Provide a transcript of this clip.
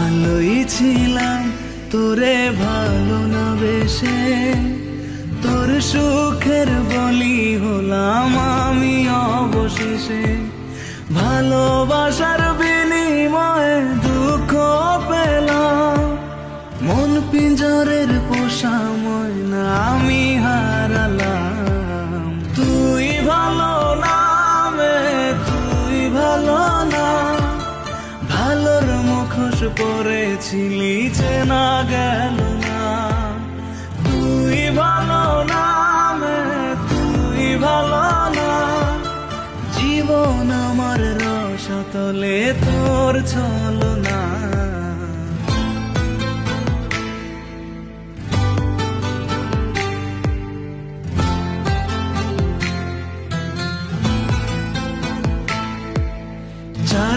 ভালোই ছিলাম তোরে ভালো না বেশে, তোর সুখের বলি হলাম আমি অবশেষে। ভালোবাসার বিনিময়ে দুঃখ পেলাম, মন পিঞ্জরের পোষা ময়না আমি হারালাম। তুই ভালো না মে, তুই ভালো না, ভালোর মুখোশ পরেছিলি চেনা গেল না। তুই ভালো না মে, তুই ভালো না, জীবন আমার রসতলে তোর ছলনা।